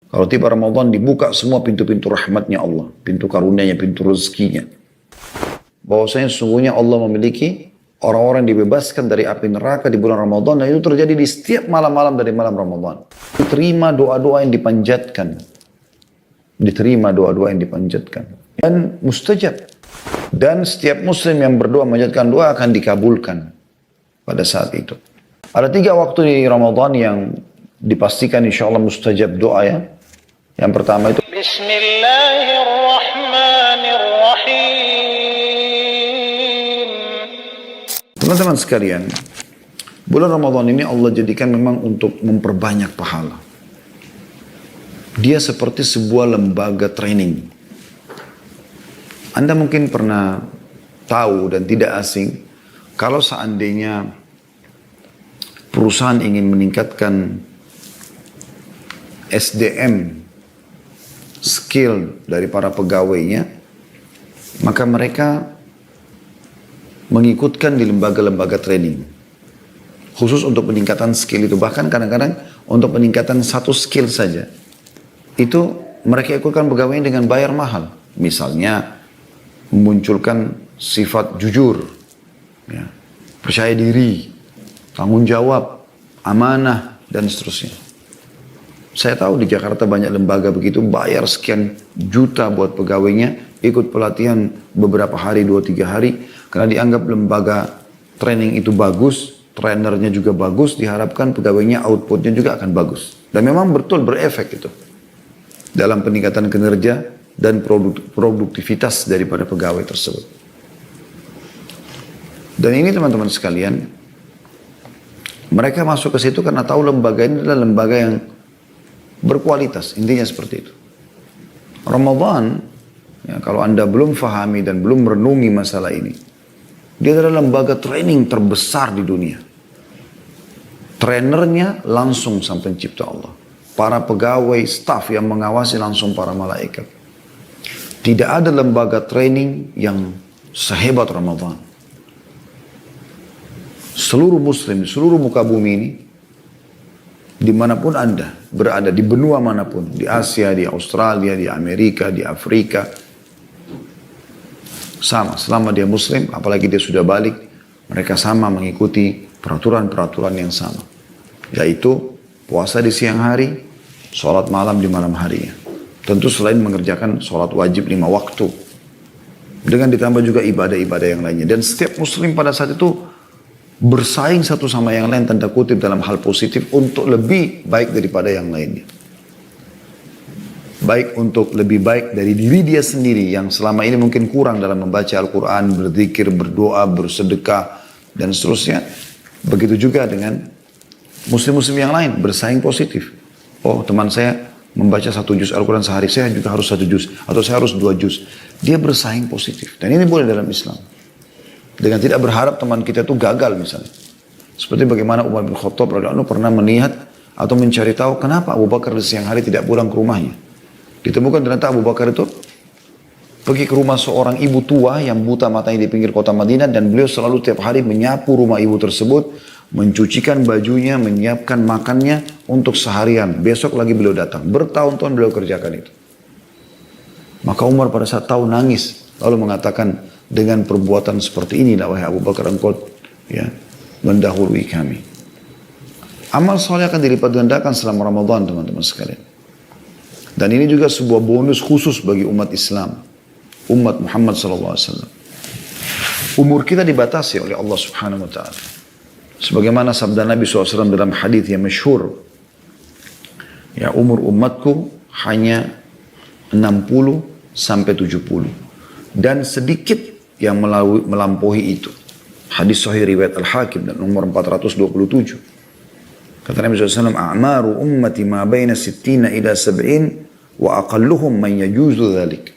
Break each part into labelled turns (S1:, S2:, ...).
S1: Kalau tiba Ramadan dibuka semua pintu-pintu rahmatnya Allah, pintu karunia-Nya, pintu rezekinya. Bahwasanya sesungguhnya Allah memiliki orang-orang yang dibebaskan dari api neraka di bulan Ramadan, dan itu terjadi di setiap malam-malam dari malam Ramadan. Diterima doa-doa yang dipanjatkan. Diterima doa-doa yang dipanjatkan. Dan mustajab. Dan setiap muslim yang berdoa memanjatkan doa akan dikabulkan pada saat itu. Ada 3 waktu di Ramadan yang dipastikan insya Allah mustajab doa ya. Yang pertama itu Bismillahirrahmanirrahim. Teman-teman sekalian, bulan Ramadan ini Allah jadikan memang untuk memperbanyak pahala. Dia seperti sebuah lembaga training. Anda mungkin pernah tahu dan tidak asing kalau seandainya perusahaan ingin meningkatkan SDM, skill dari para pegawainya, maka mereka mengikutkan di lembaga-lembaga training. Khusus untuk peningkatan skill itu. Bahkan kadang-kadang untuk peningkatan satu skill saja. Itu mereka ikutkan pegawainya dengan bayar mahal. Misalnya memunculkan sifat jujur, ya, percaya diri, tanggung jawab, amanah, dan seterusnya. Saya tahu di Jakarta banyak lembaga begitu, bayar sekian juta buat pegawainya, ikut pelatihan beberapa hari, 2-3 hari, karena dianggap lembaga training itu bagus, trainernya juga bagus, diharapkan pegawainya outputnya juga akan bagus. Dan memang betul berefek itu dalam peningkatan kinerja dan produktivitas daripada pegawai tersebut. Dan ini teman-teman sekalian, mereka masuk ke situ karena tahu lembaga ini adalah lembaga yang berkualitas, intinya seperti itu. Ramadan, ya, kalau Anda belum fahami dan belum merenungi masalah ini, dia adalah lembaga training terbesar di dunia. Trainernya langsung sang pencipta Allah. Para pegawai, staf yang mengawasi langsung para malaikat. Tidak ada lembaga training yang sehebat Ramadan. Seluruh muslim, seluruh muka bumi ini, dimanapun Anda berada, di benua manapun, di Asia, di Australia, di Amerika, di Afrika, sama, selama dia muslim, apalagi dia sudah balik, mereka sama mengikuti peraturan-peraturan yang sama. Yaitu puasa di siang hari, sholat malam di malam harinya. Tentu selain mengerjakan sholat wajib 5 waktu. Dengan ditambah juga ibadah-ibadah yang lainnya. Dan setiap muslim pada saat itu bersaing satu sama yang lain, tanda kutip, dalam hal positif untuk lebih baik daripada yang lainnya. Baik untuk lebih baik dari diri dia sendiri yang selama ini mungkin kurang dalam membaca Al-Quran, berzikir, berdoa, bersedekah, dan seterusnya. Begitu juga dengan muslim-muslim yang lain, bersaing positif. Oh, teman saya membaca 1 juz Al-Quran sehari, saya juga harus 1 juz, atau saya harus 2 juz. Dia bersaing positif. Dan ini boleh dalam Islam. Dengan tidak berharap teman kita itu gagal misalnya. Seperti bagaimana Umar bin Khattab radhiyallahu anhu pernah melihat atau mencari tahu kenapa Abu Bakar di siang hari tidak pulang ke rumahnya. Ditemukan ternyata Abu Bakar itu pergi ke rumah seorang ibu tua yang buta matanya di pinggir kota Madinah, dan beliau selalu tiap hari menyapu rumah ibu tersebut, mencucikan bajunya, menyiapkan makannya untuk seharian. Besok lagi beliau datang. Bertahun-tahun beliau kerjakan itu. Maka Umar pada saat tahu nangis, lalu mengatakan, dengan perbuatan seperti ini, wahai Abu Bakar, engkau ya, mendahului kami. Amal soleh akan dilipat gandakan selama Ramadan, teman-teman sekalian. Dan ini juga sebuah bonus khusus bagi umat Islam, umat Muhammad SAW. Umur kita dibatasi oleh Allah Subhanahu Wa Taala. Sebagaimana sabda Nabi SAW dalam hadis yang masyhur, ya, umur umatku hanya 60 sampai 70 dan sedikit yang melampaui itu. Hadis sahih riwayat Al-Hakim dan nomor 427. Kata Nabi SAW, a'maru ummati ma baina 60 ila 70 wa aqalluhum man yajuzu dhalik.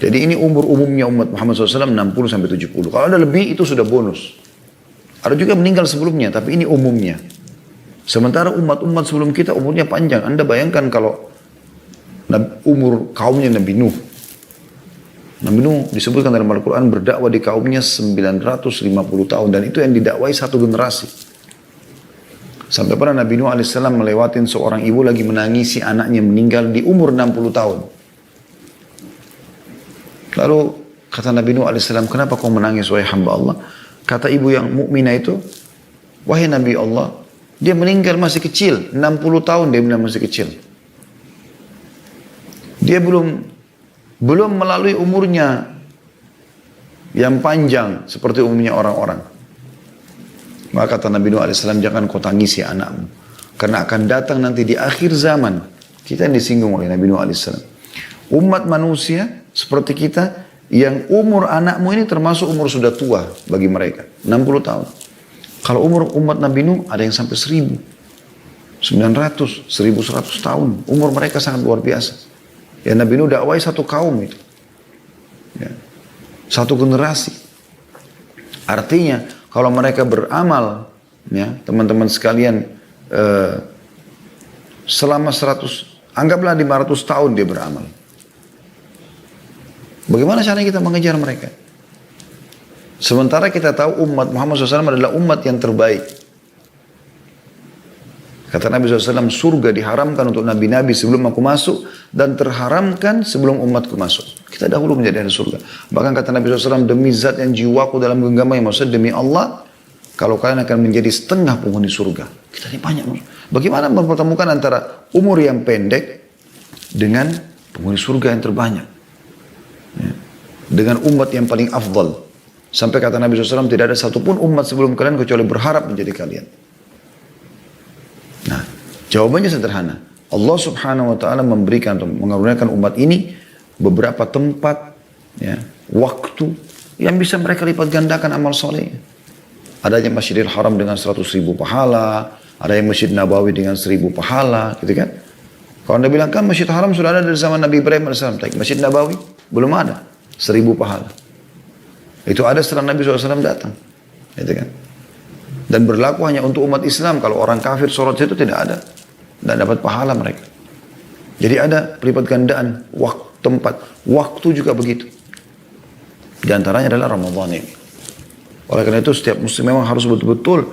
S1: Jadi ini umur umumnya umat Muhammad SAW 60 sampai 70. Kalau ada lebih itu sudah bonus. Ada juga meninggal sebelumnya, tapi ini umumnya. Sementara umat-umat sebelum kita umurnya panjang. Anda bayangkan kalau umur kaumnya Nabi Nuh. Nabi Nuh disebutkan dalam Al-Quran berdakwah di kaumnya 950 tahun. Dan itu yang didakwai 1 generasi. Sampai pernah Nabi Nuh alaihissalam melewatin seorang ibu lagi menangisi anaknya meninggal di umur 60 tahun. Lalu kata Nabi Nuh alaihissalam, kenapa kau menangis wahai hamba Allah? Kata ibu yang mukminah itu, wahai Nabi Allah, dia meninggal masih kecil, 60 tahun dia bilang masih kecil. Dia belum melalui umurnya yang panjang seperti umumnya orang-orang. Maka kata Nabi Nuh alaihissalam, jangan kau tangisi anakmu. Karena akan datang nanti di akhir zaman. Kita yang disinggung oleh Nabi Nuh alaihissalam. Umat manusia seperti kita, yang umur anakmu ini termasuk umur sudah tua bagi mereka. 60 tahun. Kalau umur umat Nabi Nuh ada yang sampai 1000, 900, 1100 tahun. Umur mereka sangat luar biasa. Ya Nabi Nuh dakwai satu kaum itu. Ya. Satu generasi. Artinya, kalau mereka beramal, ya teman-teman sekalian, selama 100, anggaplah 500 tahun dia beramal. Bagaimana caranya kita mengejar mereka? Sementara kita tahu umat Muhammad SAW adalah umat yang terbaik. Kata Nabi SAW, surga diharamkan untuk nabi-nabi sebelum aku masuk, dan terharamkan sebelum umatku masuk. Kita dahulu menjadi ahli surga. Bahkan kata Nabi SAW, demi zat yang jiwaku dalam genggaman, maksudnya demi Allah, kalau kalian akan menjadi setengah penghuni surga. Kita ini banyak. Bagaimana mempertemukan antara umur yang pendek dengan penghuni surga yang terbanyak? Ya. Dengan umat yang paling afdal. Sampai kata Nabi SAW, tidak ada satupun umat sebelum kalian kecuali berharap menjadi kalian. Nah, jawabannya sederhana. Allah Subhanahu wa taala memberikan atau mengaruniakan umat ini beberapa tempat, ya, waktu yang bisa mereka lipat gandakan amal soleh. Adanya Masjidil Haram dengan 100.000 pahala, ada yang Masjid Nabawi dengan 1000 pahala, gitu kan? Kalau Anda bilang kan Masjid Haram sudah ada dari zaman Nabi Ibrahim AS, Masjid Nabawi belum ada, 1000 pahala. Itu ada setelah Nabi SAW datang, gitu kan? Dan berlaku hanya untuk umat Islam. Kalau orang kafir sholat itu tidak ada. Tidak dapat pahala mereka. Jadi ada pelipat gandaan waktu, tempat. Waktu juga begitu. Di antaranya adalah Ramadan ini. Oleh karena itu setiap muslim memang harus betul-betul,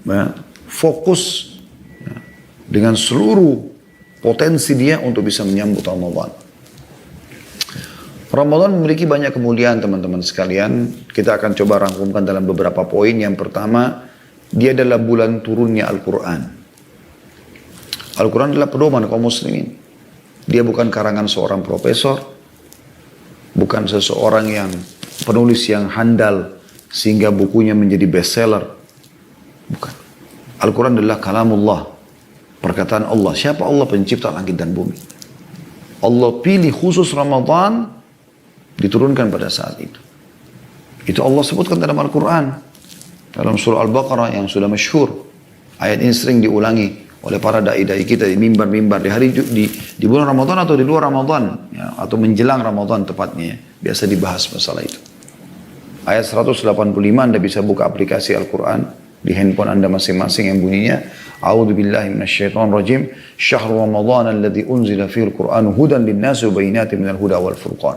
S1: ya, fokus, ya, dengan seluruh potensi dia untuk bisa menyambut Ramadan. Ramadan memiliki banyak kemuliaan teman-teman sekalian. Kita akan coba rangkumkan dalam beberapa poin. Yang pertama, dia adalah bulan turunnya Al-Quran. Al-Quran adalah pedoman kaum muslimin. Dia bukan karangan seorang profesor, bukan seseorang yang penulis yang handal sehingga bukunya menjadi bestseller. Bukan. Al-Quran adalah kalamullah, perkataan Allah. Siapa Allah? Pencipta langit dan bumi. Allah pilih khusus Ramadan diturunkan pada saat itu. Itu Allah sebutkan dalam Al-Quran. Dalam surah Al-Baqarah yang sudah masyhur. Ayat ini sering diulangi oleh para da'i-da'i kita di mimbar-mimbar di hari di bulan Ramadan atau di luar Ramadan, ya, atau menjelang Ramadan tepatnya, ya. Biasa dibahas masalah itu. Ayat 185 Anda bisa buka aplikasi Al-Quran di handphone Anda masing-masing yang bunyinya A'udzu billahi minasyaitonir rajim. Syahrul Ramadan alladzi unzila fihil Qur'anu hudan lin-nasi wa bayyinatin minal huda wal furqan.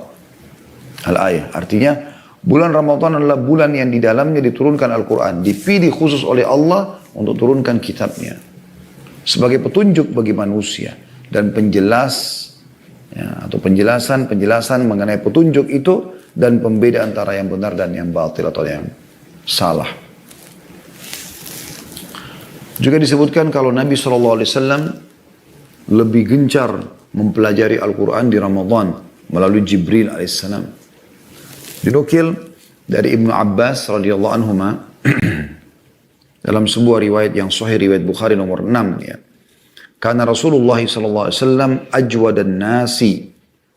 S1: Al-ayah artinya bulan Ramadan adalah bulan yang di dalamnya diturunkan Al-Quran. Dipilih khusus oleh Allah untuk turunkan kitabnya. Sebagai petunjuk bagi manusia. Dan penjelas, ya, atau penjelasan mengenai petunjuk itu. Dan pembeda antara yang benar dan yang batil atau yang salah. Juga disebutkan kalau Nabi SAW lebih gencar mempelajari Al-Quran di Ramadan. Melalui Jibril AS. Dinukil dari Ibnu Abbas radhiyallahu anhuma dalam sebuah riwayat yang sahih, riwayat Bukhari nomor 6, ya. Karena Rasulullah sallallahu alaihi wasallam ajwadan nasi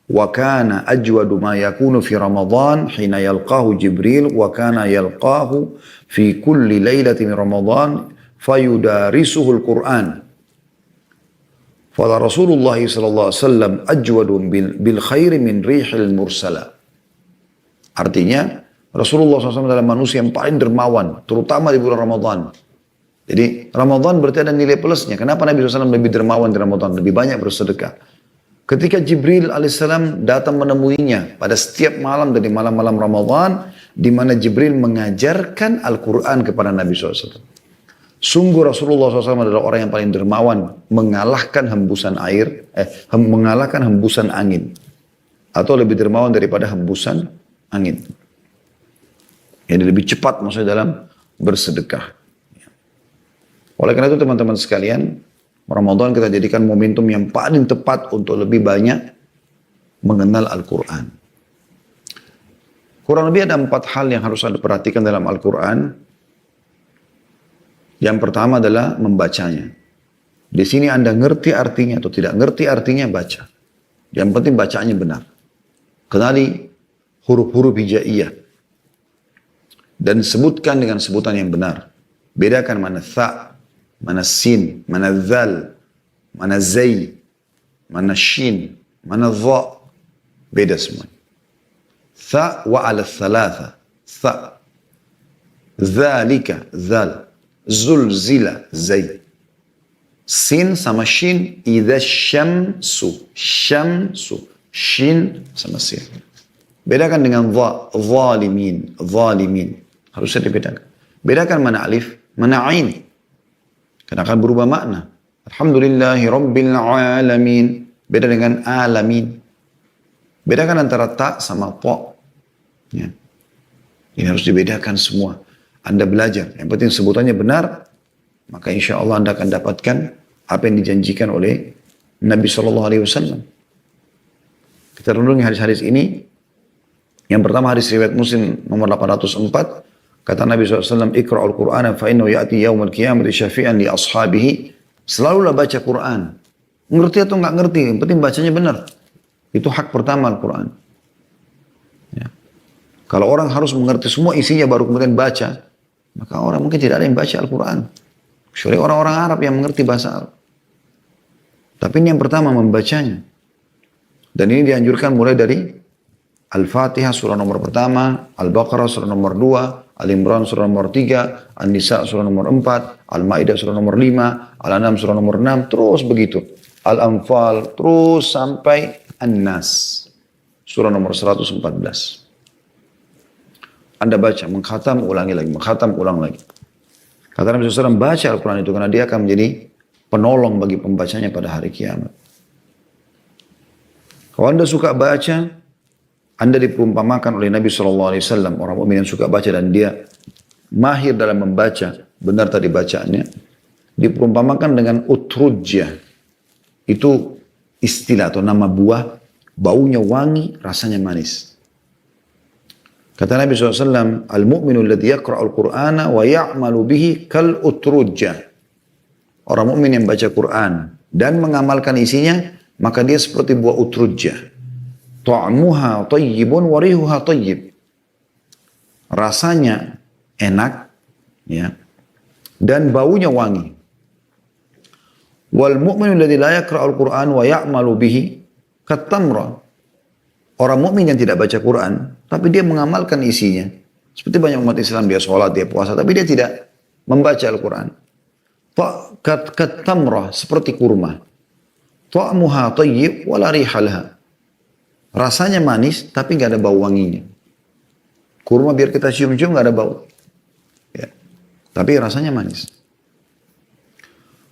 S1: wa kana ajwadu ma yakunu fi Ramadan hina yalqahu Jibril wa kana yalqahu fi kulli lailatin min Ramadan fayudarisuhu al-Qur'an. Fala Rasulullah sallallahu alaihi wasallam ajwadu bil khairi min rihil mursala. Artinya, Rasulullah SAW adalah manusia yang paling dermawan, terutama di bulan Ramadan. Jadi, Ramadan berarti ada nilai plusnya. Kenapa Nabi SAW lebih dermawan di Ramadan? Lebih banyak bersedekah. Ketika Jibril alaihissalam datang menemuinya pada setiap malam dari malam-malam Ramadan, di mana Jibril mengajarkan Al-Quran kepada Nabi SAW. Sungguh Rasulullah SAW adalah orang yang paling dermawan, mengalahkan hembusan air, mengalahkan hembusan angin. Atau lebih dermawan daripada hembusan angin. Yang lebih cepat maksudnya dalam bersedekah. Oleh karena itu teman-teman sekalian, Ramadan kita jadikan momentum yang paling tepat untuk lebih banyak mengenal Al-Quran. Kurang lebih ada 4 hal yang harus Anda perhatikan dalam Al-Quran. Yang pertama adalah membacanya. Di sini Anda ngerti artinya atau tidak ngerti artinya, baca. Yang penting bacaannya benar. Kenali huruf-huruf hijaiyah. Dan sebutkan dengan sebutan yang benar. Bedakan mana tha, mana sin, mana zal, mana zai, mana shin, mana dha. Beda semua. Tha wa ala thalatha. Tha. Zalika, zal. Zulzila, zai. Sin sama shin, idha syamsu. Syamsu. Shin sama sin. Bedakan dengan dha, zalimin, zalimin. Harusnya dibedakan. Bedakan mana alif, mana ain. Karena akan berubah makna. Alhamdulillahi Rabbil Alamin. Beda dengan alamin. Bedakan antara ta sama ta. Ya. Ini harus dibedakan semua. Anda belajar. Yang penting sebutannya benar. Maka insya Allah Anda akan dapatkan apa yang dijanjikan oleh Nabi SAW. Kita renungi hadis-hadis ini. Yang pertama hadis riwayat Muslim nomor 804. Kata Nabi SAW, Iqra'ul Qur'ana fa'innahu ya'ti yawmal qiyamati syafi'an li ashabihi. Selalulah baca Quran. Ngerti atau nggak ngerti, yang penting bacanya benar. Itu hak pertama Al-Quran. Ya. Kalau orang harus mengerti semua isinya baru kemudian baca, maka orang mungkin tidak ada yang baca Al-Quran. Kecuali orang-orang Arab yang mengerti bahasa Arab. Tapi ini yang pertama membacanya. Dan ini dianjurkan mulai dari Al-Fatihah surah nomor pertama, Al-Baqarah surah nomor 2, Al-Imran surah nomor 3, An-Nisa surah nomor 4, Al-Ma'idah surah nomor 5, Al-An'am surah nomor 6, terus begitu. Al-Anfal, terus sampai An-Nas, surah nomor 114. Anda baca, mengkhatam, ulangi lagi, mengkhatam, ulang lagi. Kata Nabi SAW, baca Al-Quran itu karena dia akan menjadi penolong bagi pembacanya pada hari kiamat. Kalau Anda suka baca, Anda diperumpamakan oleh Nabi SAW, orang mukmin yang suka baca dan dia mahir dalam membaca, benar tadi bacaannya, diperumpamakan dengan utrujah. Itu istilah atau nama buah, baunya wangi, rasanya manis. Kata Nabi SAW, Al-mu'minu alladhi yakra'ul qur'ana wa ya'malu bihi kal utrujah. Orang mukmin yang baca Quran dan mengamalkan isinya, maka dia seperti buah utrujah. Ta'muha tayyibun wa rihuha tayyib. Rasanya enak, ya, dan baunya wangi. Wal mu'minu alladhi la yakra'ul qur'an wa ya'malu bihi katamra. Orang mukmin yang tidak baca Quran, tapi dia mengamalkan isinya. Seperti banyak umat Islam, dia sholat, dia puasa, tapi dia tidak membaca Al-Quran. Katamra, seperti kurma. Ta'muha tayyib wala rihalha. Rasanya manis, tapi nggak ada bau wanginya. Kurma biar kita cium-cium nggak ada bau. Ya. Tapi rasanya manis.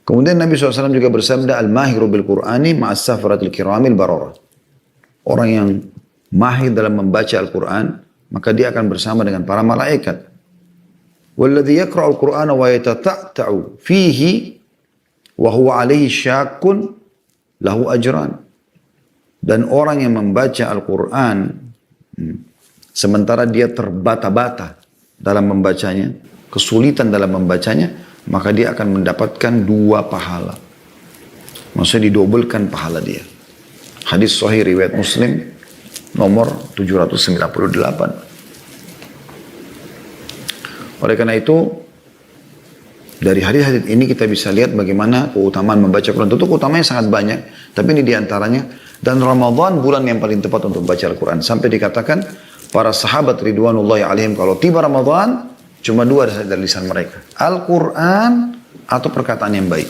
S1: Kemudian Nabi SAW juga bersabda, Al-mahiru bil-Qur'ani ma'as safaratil kiramil barara. Orang yang mahir dalam membaca Al-Quran, maka dia akan bersama dengan para malaikat. Walladhi yakra'ul Qur'ana wa yatata'ta'u fihi wa huwa alaihi syakun lahu ajran. Dan orang yang membaca Al-Quran, sementara dia terbata-bata dalam membacanya, kesulitan dalam membacanya, maka dia akan mendapatkan 2 pahala. Maksudnya didobelkan pahala dia. Hadis sahih riwayat Muslim nomor 798. Oleh karena itu, dari hadis-hadis ini kita bisa lihat bagaimana keutamaan membaca Quran. Tentu keutamanya sangat banyak, tapi ini diantaranya. Dan Ramadan bulan yang paling tepat untuk membaca Al-Quran. Sampai dikatakan para sahabat ridwanullahi alaihim kalau tiba Ramadan, cuma 2 dari lisan mereka. Al-Quran atau perkataan yang baik.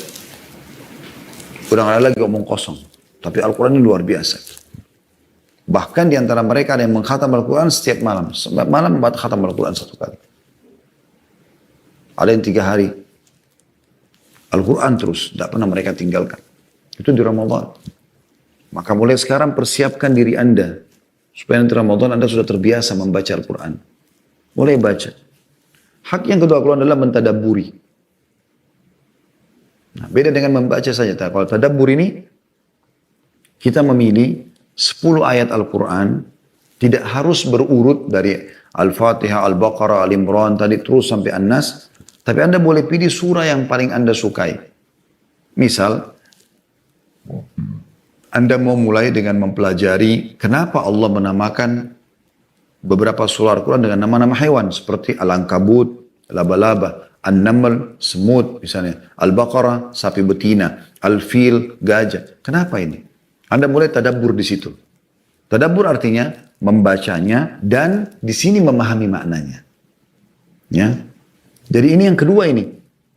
S1: Udah gak ada lagi omong kosong. Tapi Al-Quran ini luar biasa. Bahkan di antara mereka ada yang mengkhatam Al-Quran setiap malam. Setiap malam membuat khatam Al-Quran 1 kali. Ada yang 3 hari. Al-Quran terus, tidak pernah mereka tinggalkan. Itu di Ramadan. Maka mulai sekarang persiapkan diri Anda, supaya nanti Ramadan Anda sudah terbiasa membaca Al-Quran. Mulai baca. Hak yang kedua Al-Quran adalah mentadabburi. Nah, beda dengan membaca saja. Kalau tadabbur ini, kita memilih 10 ayat Al-Quran, tidak harus berurut dari Al-Fatihah, Al-Baqarah, Al-Imran, tadi terus sampai An-Nas. Tapi Anda boleh pilih surah yang paling Anda sukai. Misal, Anda mau mulai dengan mempelajari kenapa Allah menamakan beberapa surah Al-Quran dengan nama-nama hewan. Seperti Al-Ankabut, laba-laba, An-Naml, semut misalnya. Al-Baqarah, sapi betina. Al-Fil, gajah. Kenapa ini? Anda mulai tadabbur di situ. Tadabbur artinya membacanya dan di sini memahami maknanya. Ya. Jadi ini yang kedua ini.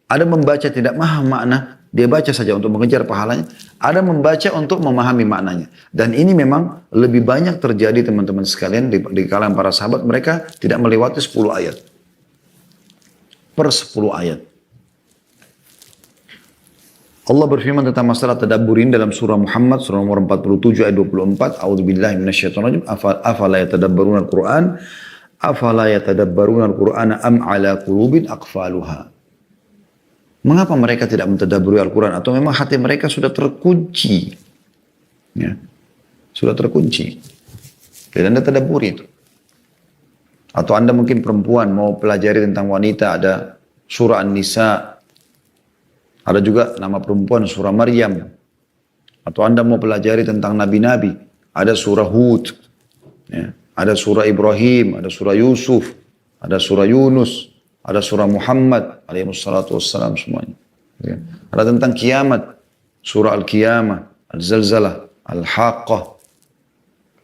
S1: Ada membaca tidak paham makna, dia baca saja untuk mengejar pahalanya. Ada membaca untuk memahami maknanya. Dan ini memang lebih banyak terjadi teman-teman sekalian di kalangan para sahabat. Mereka tidak melewati 10 ayat. Per 10 ayat. Allah berfirman tentang masalah tadabburin dalam surah Muhammad, surah nomor 47 ayat 24. A'udzubillahi minasyaitonirrajim. Afala yatadabbaruna al-Qur'an. Afala yatadabbaruna al-Qur'ana am ala qulubin aqfaluha. Mengapa mereka tidak mentadabburi Al-Quran? Atau memang hati mereka sudah terkunci? Ya. Sudah terkunci. Dan Anda tadabburi itu. Atau Anda mungkin perempuan mau pelajari tentang wanita, ada surah An-Nisa. Ada juga nama perempuan surah Maryam. Atau Anda mau pelajari tentang nabi-nabi, ada surah Hud. Ya. Ada surah Ibrahim, ada surah Yusuf, ada surah Yunus, ada surah Muhammad alaihi wassalatu wassalam semuanya. Ya. Ada tentang kiamat, surah Al-Qiyamah, Al-Zalzalah, Al-Haqqah.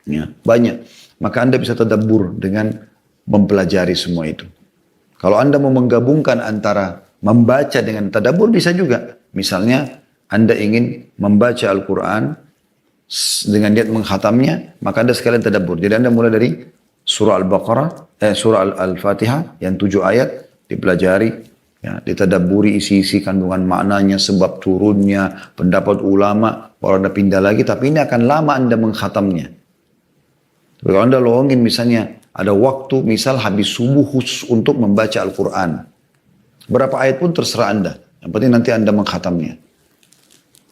S1: Ya, banyak. Maka Anda bisa tadabbur dengan mempelajari semua itu. Kalau Anda mau menggabungkan antara membaca dengan tadabbur bisa juga. Misalnya Anda ingin membaca Al-Quran dengan niat menghatamnya, maka Anda sekalian tadabbur. Jadi Anda mulai dari surah Al-Baqarah, surah Al-Fatihah yang 7 ayat dipelajari, ya, ditadabburi isi-isi kandungan maknanya, sebab turunnya, pendapat ulama, baru Anda pindah lagi, tapi ini akan lama Anda menghatamnya. Tapi kalau Anda lowongin misalnya, ada waktu misal habis subuh khusus untuk membaca Al-Quran. Berapa ayat pun terserah Anda, yang penting nanti Anda menghatamnya.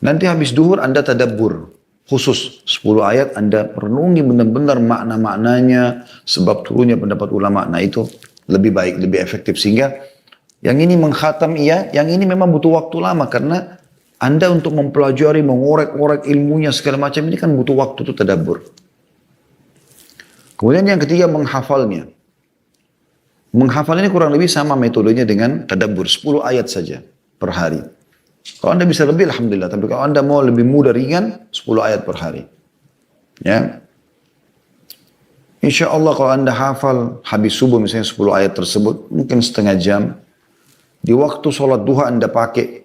S1: Nanti habis duhur Anda tadabbur. Khusus 10 ayat Anda renungi benar-benar makna-maknanya, sebab turunnya pendapat ulama. Nah itu lebih baik, lebih efektif. Sehingga yang ini menghatam iya, yang ini memang butuh waktu lama. Karena Anda untuk mempelajari, mengorek-orek ilmunya segala macam ini kan butuh waktu itu tadabbur. Kemudian yang ketiga menghafalnya. Menghafal ini kurang lebih sama metodenya dengan tadabbur. 10 ayat saja per hari. Kalau Anda bisa lebih, alhamdulillah. Tapi kalau Anda mau lebih mudah ringan, 10 ayat per hari. Ya. Insya Allah kalau Anda hafal habis subuh misalnya 10 ayat tersebut, mungkin setengah jam. Di waktu sholat duha Anda pakai,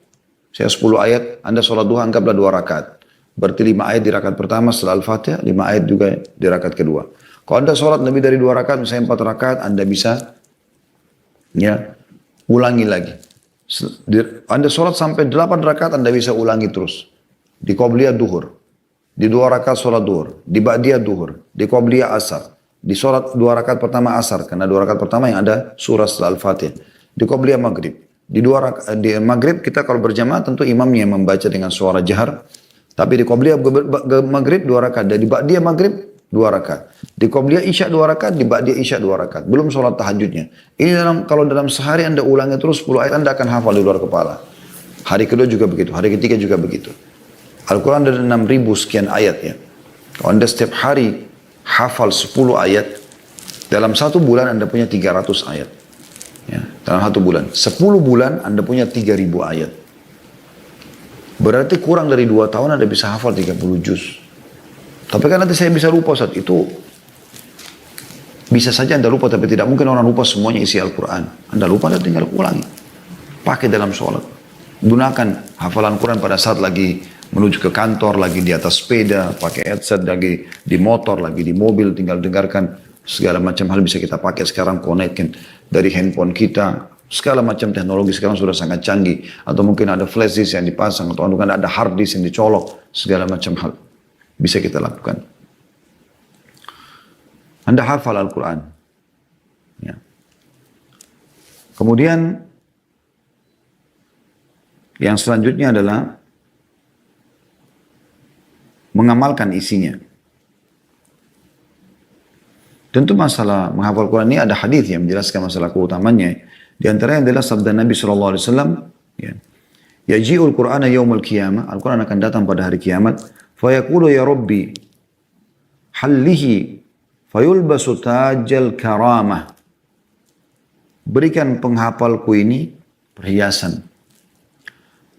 S1: saya 10 ayat, Anda sholat duha anggaplah 2 rakaat. Berarti 5 ayat di rakaat pertama setelah Al-Fatihah, 5 ayat juga di rakaat kedua. Kalau Anda sholat lebih dari 2 rakaat, misalnya 4 rakaat, Anda bisa ya ulangi lagi. Anda sholat sampai 8 rakaat, Anda bisa ulangi terus. Di Qobliyah duhur. Di 2 rakaat sholat duhur. Di Ba'diyah duhur. Di Qobliyah asar. Di sholat 2 rakaat pertama asar. Karena 2 rakaat pertama yang ada surah setelah Al-Fatihah. Di Qobliyah maghrib. Di maghrib kita kalau berjamaah tentu imamnya yang membaca dengan suara jahar. Tapi di Qobliyah maghrib 2 rakaat. Dan di Ba'diyah maghrib 2 rakaat. Di Qobliyah Isya 2 rakaat, di Ba'diyah Isya 2 rakaat. Belum sholat tahajudnya. Ini kalau dalam sehari Anda ulangi terus 10 ayat, Anda akan hafal di luar kepala. Hari kedua juga begitu, hari ketiga juga begitu. Al-Quran ada 6.000 sekian ayat ya. Kalau Anda setiap hari hafal 10 ayat, dalam 1 bulan Anda punya 300 ayat. Ya, dalam 1 bulan. 10 bulan Anda punya 3.000 ayat. Berarti kurang dari 2 tahun Anda bisa hafal 30 juz. Tapi kan nanti saya bisa lupa saat itu. Bisa saja Anda lupa, tapi tidak mungkin orang lupa semuanya isi Al-Quran. Anda lupa, Anda tinggal ulangi. Pakai dalam sholat. Gunakan hafalan Quran pada saat lagi menuju ke kantor, lagi di atas sepeda, pakai headset, lagi di motor, lagi di mobil, tinggal dengarkan. Segala macam hal bisa kita pakai sekarang, connectkan dari handphone kita. Segala macam teknologi sekarang sudah sangat canggih. Atau mungkin ada flash disk yang dipasang, atau mungkin ada hard disk yang dicolok. Segala macam hal bisa kita lakukan. Anda hafal Al-Quran. Ya. Kemudian yang selanjutnya adalah mengamalkan isinya. Tentu masalah menghafal Quran ini ada hadis yang menjelaskan masalah keutamanya. Di antaranya adalah sabda Nabi SAW. Ya. Yaji'ul Qur'ana yawmul qiyamah. Al-Quran akan datang pada hari kiamat. Fayaqulu ya Rabbi. Hallihi. Fayulbasu tajal karamah. Berikan penghafalku ini perhiasan.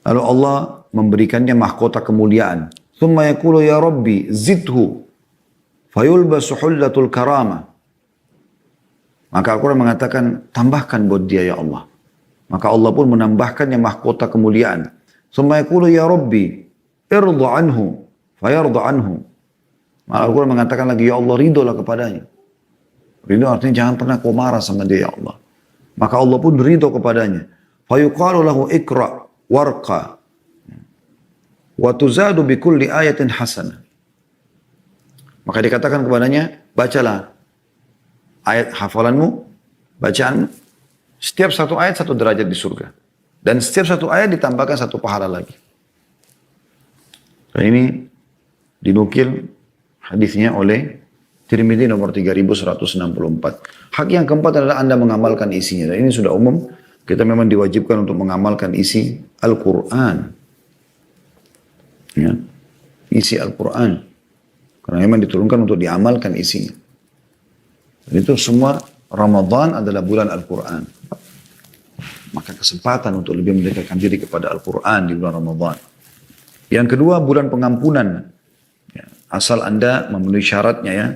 S1: Lalu Allah memberikannya mahkota kemuliaan. Thumma yaqulu ya Rabbi zidhu. Fayulbasu hullatul karamah. Maka Al-Quran mengatakan, tambahkan buat dia ya Allah. Maka Allah pun menambahkannya mahkota kemuliaan. Thumma yaqulu ya Rabbi irda anhu. Fayarda anhu. Maka Al-Quran mengatakan lagi, ya Allah ridholah kepadanya. Ridho artinya jangan pernah kau marah sama dia ya Allah. Maka Allah pun ridho kepadanya. Fayuqalu lahu ikra warqa. Wa tuzadu bi kulli ayatin hasanah. Maka dikatakan kepadanya, bacalah ayat hafalanmu, bacaanmu. Setiap satu ayat satu derajat di surga. Dan setiap satu ayat ditambahkan satu pahala lagi. Dan ini dinukil hadisnya oleh Tirmidzi nomor 3164. Hak yang keempat adalah Anda mengamalkan isinya. Dan ini sudah umum. Kita memang diwajibkan untuk mengamalkan isi Al-Quran. Ya. Isi Al-Quran. Karena memang diturunkan untuk diamalkan isinya. Dan itu semua Ramadan adalah bulan Al-Quran. Maka kesempatan untuk lebih mendekatkan diri kepada Al-Quran di bulan Ramadan. Yang kedua, bulan pengampunan. Ya, asal Anda memenuhi syaratnya ya.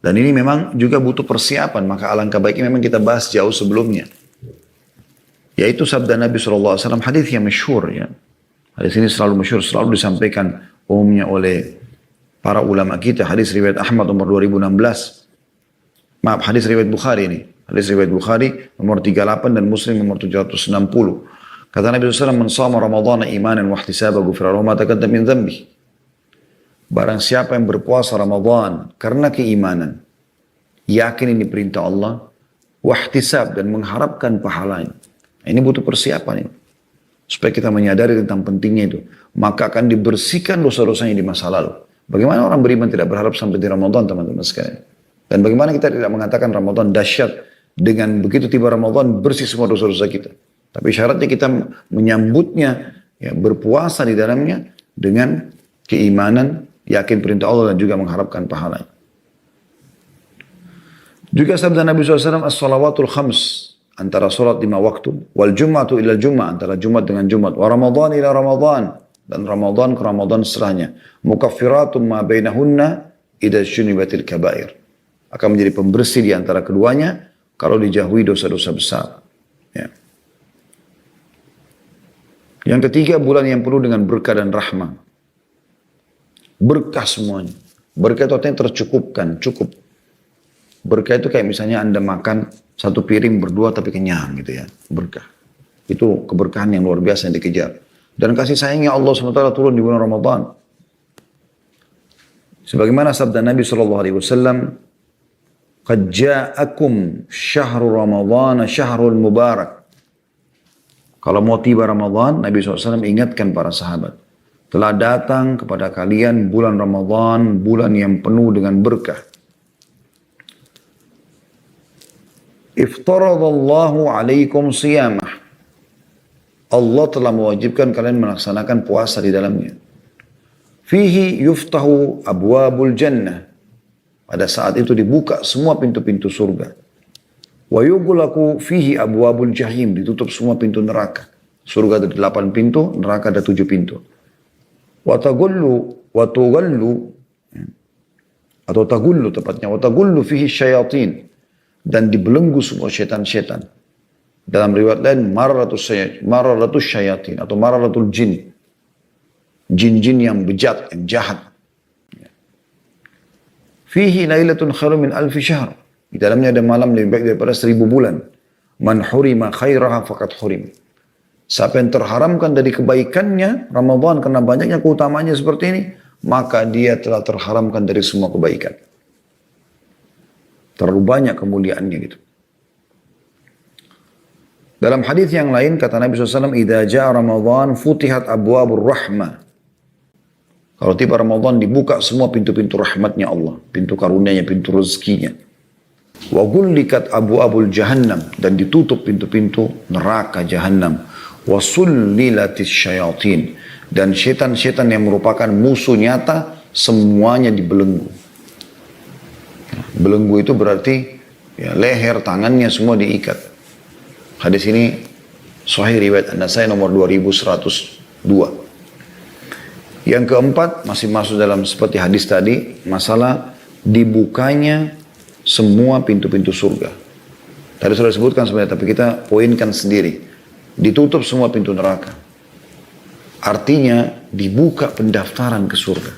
S1: Dan ini memang juga butuh persiapan. Maka alangkah baiknya memang kita bahas jauh sebelumnya. Yaitu sabda Nabi SAW, hadis yang masyhur ya. Hadis ini selalu masyhur, selalu disampaikan umumnya oleh para ulama kita. Hadis riwayat Ahmad nomor 2016. Maaf, hadis riwayat Bukhari ini. Hadis riwayat Bukhari nomor 38 dan Muslim nomor 760. Kata Nabi SAW, "Man shama Ramadhana imanan wa ihtisaban ghufira lahu ma taqaddama min dhanbi." Barang siapa yang berpuasa Ramadan karena keimanan, yakin ini perintah Allah, wa ihtisab dan mengharapkan pahalanya. Ini butuh persiapan ini. Supaya kita menyadari tentang pentingnya itu. Maka akan dibersihkan dosa-dosanya di masa lalu. Bagaimana orang beriman tidak berharap sampai di Ramadan, teman-teman sekalian? Dan bagaimana kita tidak mengatakan Ramadan dahsyat, dengan begitu tiba Ramadan bersih semua dosa-dosa kita. Tapi syaratnya kita menyambutnya, ya, berpuasa di dalamnya dengan keimanan, yakin perintah Allah dan juga mengharapkan pahalanya. Juga sabda Nabi SAW, as-salawatul khams, antara salat 5 waktu, wal jum'atu ila jum'ah, antara Jumat dengan Jumat, wa Ramadan ila Ramadan, dan Ramadan ke Ramadan setelahnya, mukaffiratun ma bainahunna idza syunibatil kabair, akan menjadi pembersih di antara keduanya kalau dijauhi dosa-dosa besar. Ya. Yang ketiga, bulan yang penuh dengan berkah dan rahmah. Berkah semuanya. Berkah itu artinya tercukupkan, cukup. Berkah itu kayak misalnya Anda makan satu piring berdua tapi kenyang gitu ya. Berkah. Itu keberkahan yang luar biasa yang dikejar. Dan kasih sayangnya Allah SWT turun di bulan Ramadan. Sebagaimana sabda Nabi SAW, "Qad ja'akum syahrul Ramadhan syahrul mubarak." Kalau mau tiba Ramadan, Nabi SAW ingatkan para sahabat, telah datang kepada kalian bulan Ramadan, bulan yang penuh dengan berkah. Iftaradallahu alaikum siyamah. Allah telah mewajibkan kalian melaksanakan puasa di dalamnya. Fihi yuftahu abwabul jannah. Pada saat itu dibuka semua pintu-pintu surga. Wa yughlaqu fihi abwabul jahim, ditutup semua pintu neraka. Surga ada 8 pintu, neraka ada 7 pintu. Wa tagullu atau tagullu tepatnya, wa tagullu fihi syayatin, dan dibelenggu semua syaitan-syaitan. Dalam riwayat lain mararatus syayatin atau mararatul jin. Jin-jin yang bejat, yang jahat. Fihi lailatun khairum min alfi syahr. Di dalamnya ada malam lebih baik daripada 1000 bulan. Man hurima khairaha faqad hurim. Siapa yang terharamkan dari kebaikannya Ramadan karena banyaknya keutamaannya seperti ini, maka dia telah terharamkan dari semua kebaikan. Terlalu banyak kemuliaannya gitu. Dalam hadis yang lain kata Nabi SAW, "Idza jaa Ramadan futihat abwabur rahmah." Kalau tiba Ramadan dibuka semua pintu-pintu rahmatnya Allah, pintu karunia-Nya, pintu rezekinya. Wa ghullikat abwabul jahannam, dan ditutup pintu-pintu neraka jahannam. Wa sullilatis syayatin, dan setan-setan yang merupakan musuh nyata semuanya dibelenggu. Belenggu itu berarti ya, leher, tangannya semua diikat. Hadis ini sahih riwayat An-Nasai nomor 2102. Yang keempat masih masuk dalam seperti hadis tadi, masalah dibukanya semua pintu-pintu surga. Tadi sudah disebutkan sebenarnya, tapi kita poinkan sendiri. Ditutup semua pintu neraka. Artinya dibuka pendaftaran ke surga.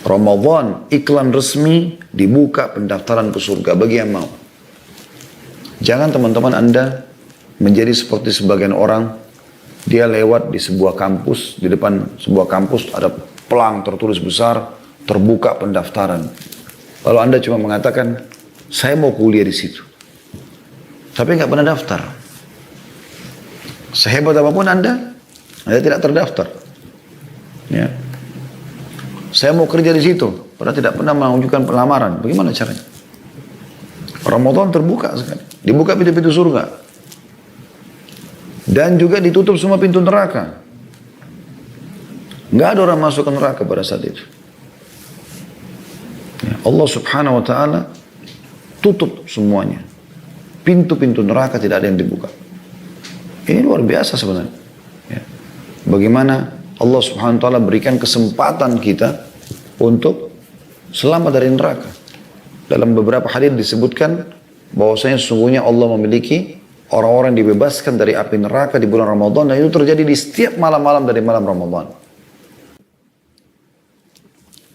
S1: Ramadan iklan resmi dibuka pendaftaran ke surga bagi yang mau. Jangan teman-teman Anda menjadi seperti sebagian orang, dia lewat di sebuah kampus, di depan sebuah kampus ada pelang tertulis besar, terbuka pendaftaran. Lalu Anda cuma mengatakan, saya mau kuliah di situ. Tapi nggak pernah daftar. Sehebat apapun Anda tidak terdaftar. Ya. Saya mau kerja di situ, padahal tidak pernah mengajukan pelamaran. Bagaimana caranya? Ramadan terbuka sekali. Dibuka pintu-pintu surga. Dan juga ditutup semua pintu neraka. Nggak ada orang masuk ke neraka pada saat itu. Ya, Allah Subhanahu wa Ta'ala tutup semuanya. Pintu-pintu neraka tidak ada yang dibuka. Ini luar biasa sebenarnya. Ya. Bagaimana Allah Subhanahu wa Ta'ala berikan kesempatan kita untuk selamat dari neraka. Dalam beberapa hadis disebutkan bahwasanya sesungguhnya Allah memiliki orang-orang yang dibebaskan dari api neraka di bulan Ramadan, dan itu terjadi di setiap malam-malam dari malam Ramadan.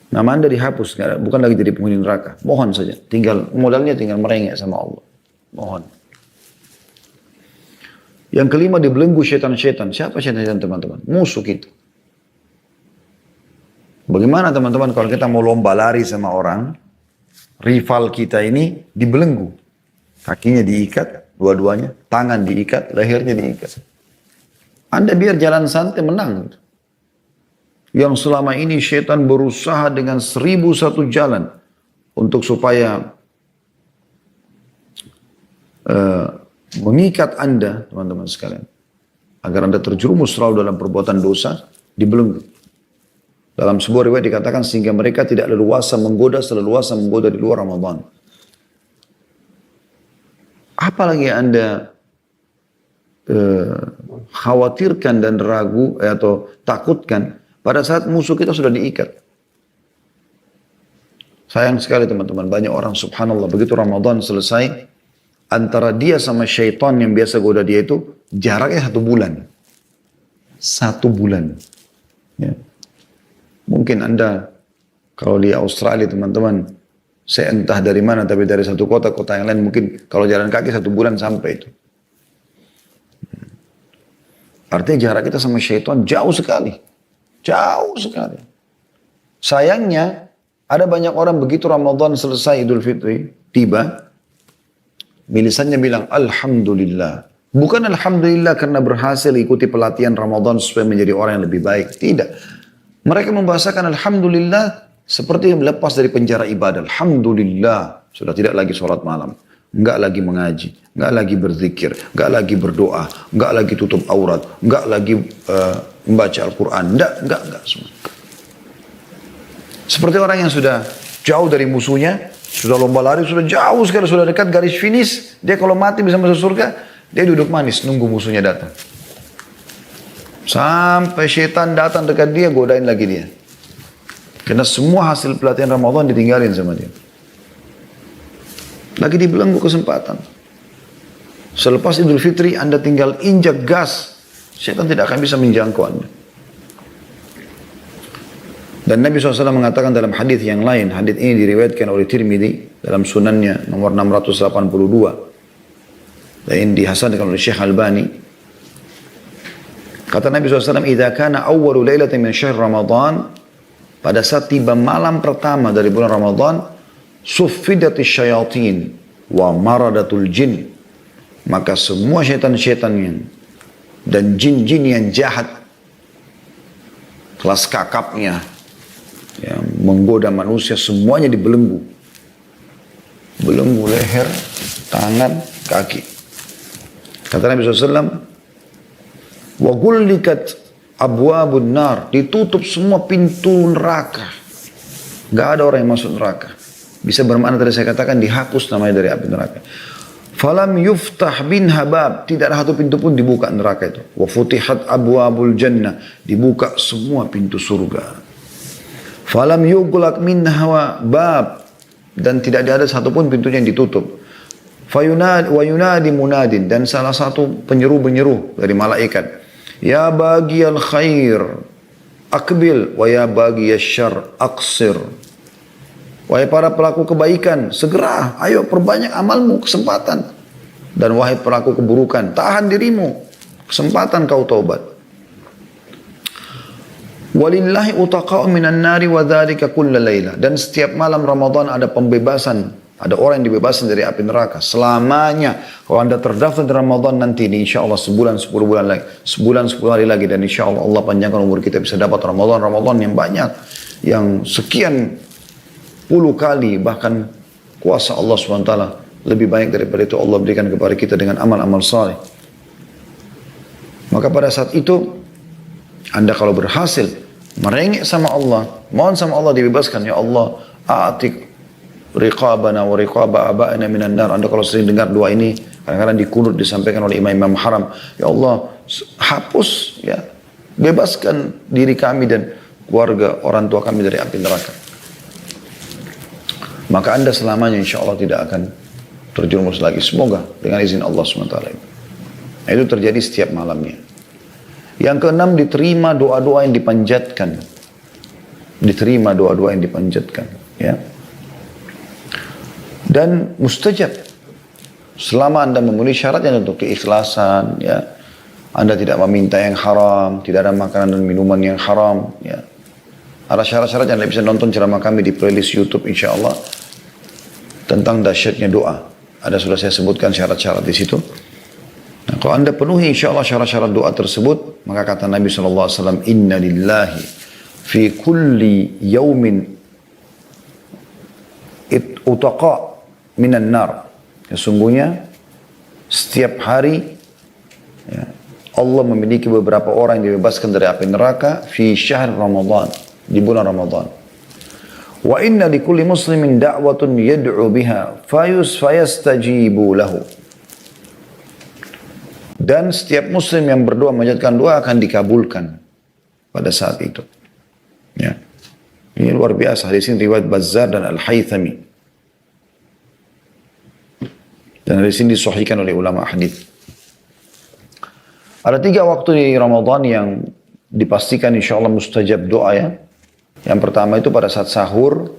S1: Nama Anda dihapus, bukan lagi jadi penghuni neraka. Mohon saja, modalnya tinggal merengek sama Allah. Mohon. Yang kelima, dibelenggu syaitan-syaitan. Siapa syaitan-syaitan teman-teman? Musuh kita. Bagaimana teman-teman kalau kita mau lomba lari sama orang, rival kita ini dibelenggu. Kakinya diikat, dua-duanya, tangan diikat, lehernya diikat. Anda biar jalan santai menang. Yang selama ini syaitan berusaha dengan 1001 jalan untuk supaya mengikat Anda, teman-teman sekalian, agar Anda terjerumus selalu dalam perbuatan dosa, dibelenggu. Dalam sebuah riwayat dikatakan sehingga mereka tidak leluasa menggoda di luar Ramadan. Apalagi Anda khawatirkan dan ragu atau takutkan pada saat musuh kita sudah diikat. Sayang sekali teman-teman, banyak orang subhanallah begitu Ramadan selesai, antara dia sama syaitan yang biasa goda dia itu jaraknya 1 bulan. 1 bulan. Ya. Mungkin Anda kalau di Australia teman-teman, saya entah dari mana, tapi dari satu kota yang lain, mungkin kalau jalan kaki 1 bulan sampai itu. Artinya jarak kita sama syaitan jauh sekali. Jauh sekali. Sayangnya, ada banyak orang begitu Ramadan selesai Idul Fitri, tiba, milisannya bilang, Alhamdulillah. Bukan Alhamdulillah karena berhasil ikuti pelatihan Ramadan supaya menjadi orang yang lebih baik. Tidak. Mereka membahasakan Alhamdulillah seperti yang lepas dari penjara ibadah. Alhamdulillah. Sudah tidak lagi sholat malam. Enggak lagi mengaji. Enggak lagi berzikir. Enggak lagi berdoa. Enggak lagi tutup aurat. Enggak lagi membaca Al-Quran. Enggak. Semua. Seperti orang yang sudah jauh dari musuhnya. Sudah lomba lari. Sudah jauh sekali. Sudah dekat garis finish. Dia kalau mati bisa masuk surga. Dia duduk manis. Nunggu musuhnya datang. Sampai syaitan datang dekat dia, godain lagi dia. Karena semua hasil pelatihan Ramadan ditinggalin sama dia. Lagi dibelenggu kesempatan. Selepas Idul Fitri, Anda tinggal injak gas. Syaitan tidak akan bisa menjangkau Anda. Dan Nabi SAW mengatakan dalam hadis yang lain, hadis ini diriwayatkan oleh Tirmidzi dalam sunannya nomor 682. Dan ini dihasankan oleh Syekh Albani. Kata Nabi SAW, "Idza kana awwalu lailatin min syahr Ramadan," pada saat tiba malam pertama dari bulan Ramadan, "suffidatis syayatin wa maradatul jin." Maka semua syaitan-syaitan dan jin-jin yang jahat, kelas kakapnya, yang menggoda manusia, semuanya dibelenggu. Belenggu leher, tangan, kaki. Kata Nabi SAW, "Wa gullikat abwabun nar," ditutup semua pintu neraka. Gak ada orang yang masuk neraka. Bisa bermakna tadi saya katakan dihapus namanya dari api neraka. Falam yuftah bin habab, tidak ada satu pintu pun dibuka neraka itu. Wa futihat abwabul jannah, dibuka semua pintu surga. Falam yughlaq minha bab, dan tidak ada satupun pintunya yang ditutup. Wa yunadi munadin, dan salah satu penyeru-penyeru dari malaikat, "Ya bagiyal khair akbil, wa ya bagiyal syar aqsir." Wahai para pelaku kebaikan, segera, ayo perbanyak amalmu, kesempatan. Dan wahai pelaku keburukan, tahan dirimu, kesempatan kau taubat. Walillahi utaqa'u minan nari wa dzalika kulla laila. Dan setiap malam Ramadan ada pembebasan, ada orang yang dibebaskan dari api neraka selamanya. Kalau Anda terdaftar di Ramadan nanti ini, insya Allah sebulan 10 bulan lagi, sebulan 10 hari lagi, dan insya Allah Allah panjangkan umur kita bisa dapat Ramadan yang banyak, yang sekian puluh kali, bahkan kuasa Allah SWT lebih banyak daripada itu Allah berikan kepada kita dengan amal-amal saleh. Maka pada saat itu Anda kalau berhasil merengek sama Allah, mohon sama Allah dibebaskan, ya Allah a'tik riqabana wa riqaba aba'ina minan nar. Anda kalau sering dengar doa ini kadang-kadang dikunut disampaikan oleh imam-imam haram, ya Allah hapus, ya bebaskan diri kami dan keluarga orang tua kami dari api neraka. Maka Anda selamanya insya Allah tidak akan terjerumus lagi. Semoga dengan izin Allah SWT. Itu terjadi setiap malamnya. Yang keenam, diterima doa-doa yang dipanjatkan. Diterima doa-doa yang dipanjatkan. Ya. Dan mustajab. Selama Anda memenuhi syaratnya untuk keikhlasan. Ya. Anda tidak meminta yang haram. Tidak ada makanan dan minuman yang haram. Ya. Ada syarat-syarat yang Anda bisa nonton ceramah kami di playlist YouTube insya Allah. Tentang dahsyatnya doa. Ada sudah saya sebutkan syarat-syarat di situ. Nah, kalau Anda penuhi insya Allah syarat-syarat doa tersebut, maka kata Nabi SAW, "Inna lillahi fi kulli yaumin utaqa minan nar." Sesungguhnya setiap hari ya, Allah memiliki beberapa orang yang dibebaskan dari api neraka fi syahr Ramadan, di bulan Ramadan. Wa inna likulli muslimin da'watun yad'u biha fayastajibu lahu. Dan setiap muslim yang berdoa menjadikan doa akan dikabulkan pada saat itu. Ya. Ini luar biasa. Hadis ini riwayat Bazzar dan Al-Haythami. Dan hadis ini disahihkan oleh ulama hadis. Ada 3 waktu di Ramadan yang dipastikan insya Allah mustajab doa ya. Yang pertama itu pada saat sahur,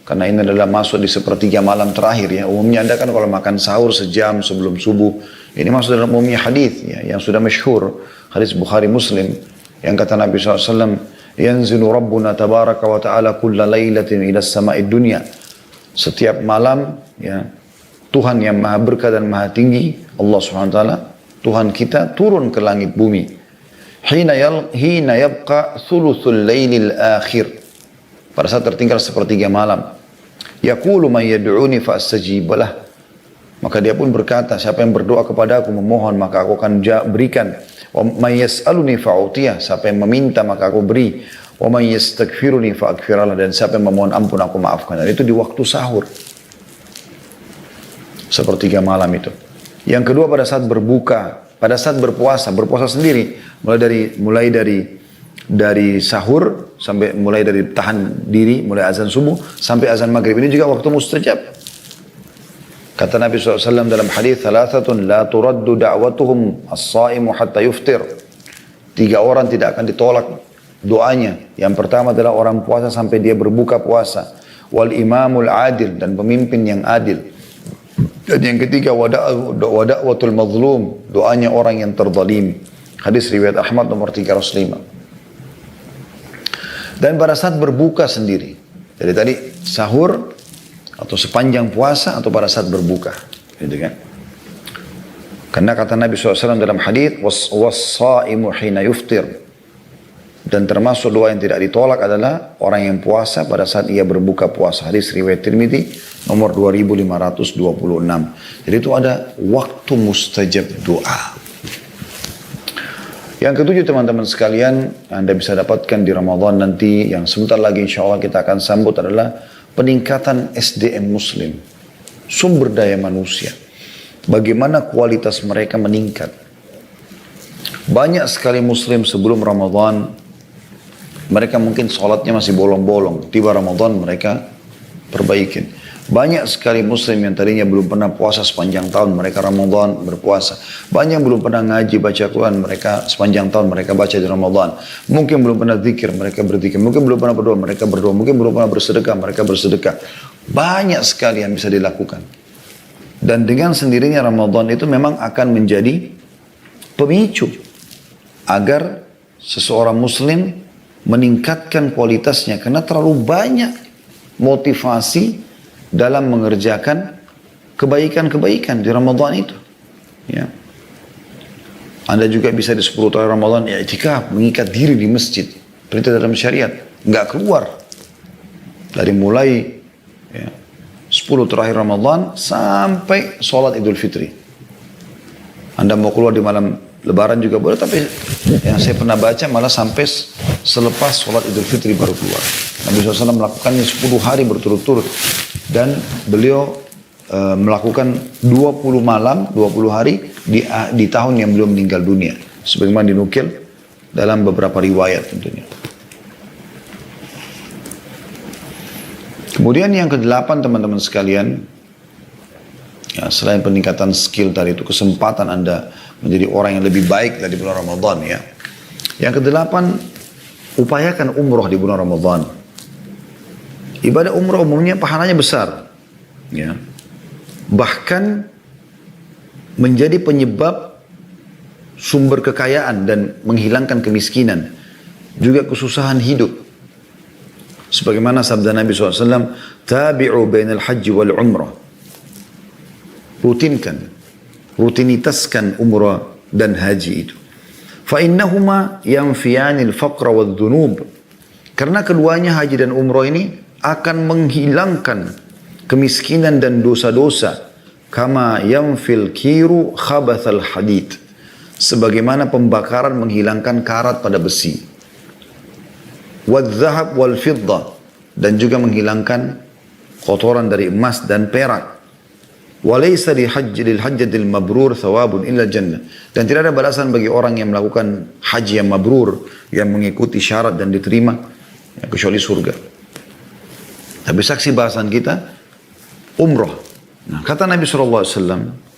S1: karena ini adalah masuk di sepertiga malam terakhir ya. Umumnya Anda kan kalau makan sahur sejam sebelum subuh, ini masuk dalam umumnya hadis ya, yang sudah masyhur, hadis Bukhari Muslim, yang kata Nabi SAW, "Yanzilu Rabbuna tabaraka wa ta'ala kulla laylatin ila sama'id dunya." Setiap malam ya, Tuhan yang maha berkah dan maha tinggi, Allah SWT, Tuhan kita turun ke langit bumi. Hina yabqa thuluthul laylil akhir, pada saat tertinggal sepertiga malam. Yaqulu man yad'uni fa astajibalah, maka dia pun berkata, siapa yang berdoa kepada aku memohon maka aku akan berikan. Wa man yas'aluni fa utiyah, siapa yang meminta maka aku beri. Wa man yastaghfiruni fa aghfirlah, dan siapa yang memohon ampun aku maafkan. Dan itu di waktu sahur, sepertiga malam itu. Yang kedua pada saat berbuka, pada saat berpuasa sendiri, mulai dari sahur sampai mulai dari tahan diri, mulai azan subuh sampai azan maghrib, ini juga waktu mustajab. Kata Nabi SAW dalam hadis, "Thalathatun la turaddu da'watuhum as-sa'imu hatta yuftir." 3 orang tidak akan ditolak doanya. Yang pertama adalah orang puasa sampai dia berbuka puasa. Wal imamul adil, dan pemimpin yang adil. Dan yang ketiga, wada'watul mazlum, doanya orang yang terzalim. Hadis riwayat Ahmad nomor 305. Dan pada saat berbuka sendiri. Jadi tadi sahur atau sepanjang puasa atau pada saat berbuka. Gitu kan? Karena kata Nabi SAW dalam hadis, was-saimu hina yuftir. Dan termasuk doa yang tidak ditolak adalah orang yang puasa pada saat ia berbuka puasa. Hadis riwayat Tirmidzi nomor 2526. Jadi itu ada waktu mustajab doa. Yang ketujuh teman-teman sekalian, Anda bisa dapatkan di Ramadan nanti yang sebentar lagi insya Allah kita akan sambut adalah peningkatan SDM Muslim. Sumber daya manusia. Bagaimana kualitas mereka meningkat. Banyak sekali Muslim sebelum Ramadan, mereka mungkin sholatnya masih bolong-bolong. Tiba Ramadan mereka perbaikin. Banyak sekali Muslim yang tadinya belum pernah puasa sepanjang tahun, mereka Ramadan berpuasa. Banyak yang belum pernah ngaji baca Quran, mereka sepanjang tahun mereka baca di Ramadan. Mungkin belum pernah zikir, mereka berzikir. Mungkin belum pernah berdoa, mereka berdoa. Mungkin belum pernah bersedekah, mereka bersedekah. Banyak sekali yang bisa dilakukan. Dan dengan sendirinya Ramadan itu memang akan menjadi pemicu agar seseorang Muslim meningkatkan kualitasnya. Karena terlalu banyak motivasi dalam mengerjakan kebaikan-kebaikan di Ramadan itu. Ya. Anda juga bisa di 10 tahun Ramadan i'tikaf, mengikat diri di masjid. Perintah dalam syariat, nggak keluar. Dari mulai ya, 10 terakhir Ramadan sampai sholat Idul Fitri. Anda mau keluar di malam Lebaran juga boleh, tapi yang saya pernah baca malah sampai selepas sholat Idul Fitri baru keluar. Nabi SAW melakukannya 10 hari berturut-turut. Dan beliau melakukan 20 malam, 20 hari di tahun yang beliau meninggal dunia. Sebagaimana dinukil dalam beberapa riwayat tentunya. Kemudian yang ke-8 teman-teman sekalian, ya, selain peningkatan skill tadi itu, kesempatan Anda menjadi orang yang lebih baik dari bulan Ramadan ya. Yang ke-8, upayakan umroh di bulan Ramadan. Ibadah umroh umumnya pahalanya besar. Ya. Bahkan menjadi penyebab sumber kekayaan dan menghilangkan kemiskinan. Juga kesusahan hidup. Sebagaimana sabda Nabi SAW, tabi'u bainal haji wal umrah. Rutinitaskan umrah dan haji itu. Fa'innahuma yanfiyanil faqra wal dhunub. Karena keduanya haji dan umrah ini akan menghilangkan kemiskinan dan dosa-dosa. Kama yanfil kiru khabathal hadid. Sebagaimana pembakaran menghilangkan karat pada besi. Wadzahab wal fiddah. Dan juga menghilangkan kotoran dari emas dan perak. Walaysa lil hajjatil mabrur thawabun illa jannah. Dan tidak ada balasan bagi orang yang melakukan haji yang mabrur, yang mengikuti syarat dan diterima, ya, kecuali surga. Tapi saksi bahasan kita, umrah. Nah, kata Nabi SAW,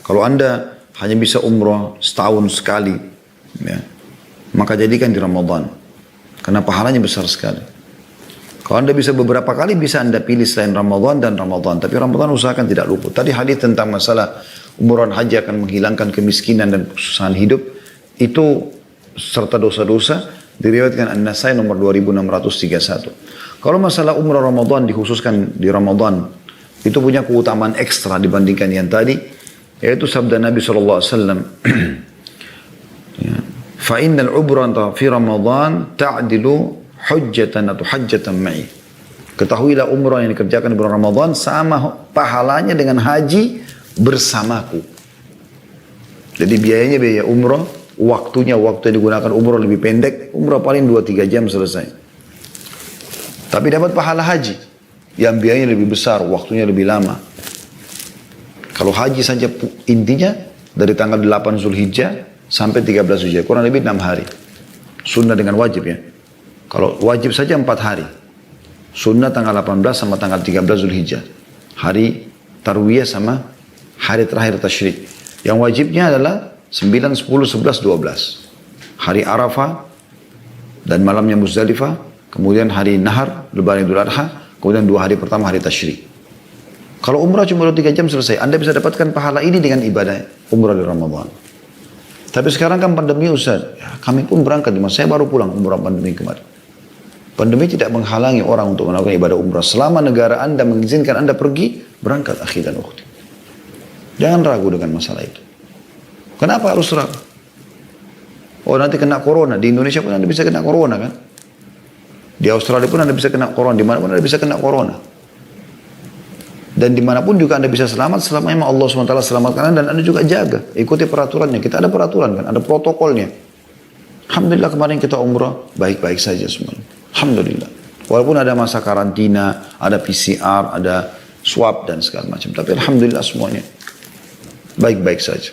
S1: kalau Anda hanya bisa umrah setahun sekali, ya, maka jadikan di Ramadan. Karena pahalanya besar sekali. Kalau Anda bisa beberapa kali, bisa Anda pilih selain Ramadan dan Ramadan. Tapi Ramadan usahakan tidak luput. Tadi hadis tentang masalah umrah haji akan menghilangkan kemiskinan dan kesusahan hidup. Itu serta dosa-dosa diriwayatkan An-Nasai nomor 2631. Kalau masalah umrah Ramadan dikhususkan di Ramadan, itu punya keutamaan ekstra dibandingkan yang tadi, yaitu sabda Nabi SAW. Fa'innal ubrata fi Ramadan ta'dilu hujjatan atau hajjatan ma'i. Ketahuilah umrah yang dikerjakan di bulan Ramadan sama pahalanya dengan haji bersamaku. Jadi biayanya biaya umrah, waktu yang digunakan umrah lebih pendek, umrah paling 2-3 jam selesai. Tapi dapat pahala haji yang biayanya lebih besar, waktunya lebih lama. Kalau haji saja intinya dari tanggal 8 Zulhijjah sampai 13 Zulhijjah, kurang lebih 6 hari. Sunnah dengan wajib ya. Kalau wajib saja 4 hari. Sunnah tanggal 18 sama tanggal 13 Zulhijjah. Hari Tarwiyah sama hari terakhir Tasyrik. Yang wajibnya adalah 9, 10, 11, 12. Hari Arafah dan malamnya Muzdalifah. Kemudian hari Nahar, Lebaran Idul Adha. Kemudian 2 hari pertama hari Tasyrik. Kalau umrah cuma 2-3 jam selesai. Anda bisa dapatkan pahala ini dengan ibadah umrah di Ramadan. Tapi sekarang kan pandemi Ustaz. Ya, kami pun berangkat. Saya baru pulang umrah pandemi kemarin. Pandemi tidak menghalangi orang untuk melakukan ibadah umrah. Selama negara Anda mengizinkan Anda pergi, berangkat akhi dan ukhti. Jangan ragu dengan masalah itu. Kenapa harus ragu? Oh nanti kena corona. Di Indonesia pun Anda bisa kena corona kan? Di Australia pun Anda bisa kena corona. Di mana pun Anda bisa kena corona. Dan dimanapun juga Anda bisa selamat selama memang Allah SWT selamatkan Anda dan Anda juga jaga. Ikuti peraturannya. Kita ada peraturan kan, ada protokolnya. Alhamdulillah kemarin kita umrah, baik-baik saja semuanya. Alhamdulillah. Walaupun ada masa karantina, ada PCR, ada swab dan segala macam. Tapi Alhamdulillah semuanya baik-baik saja.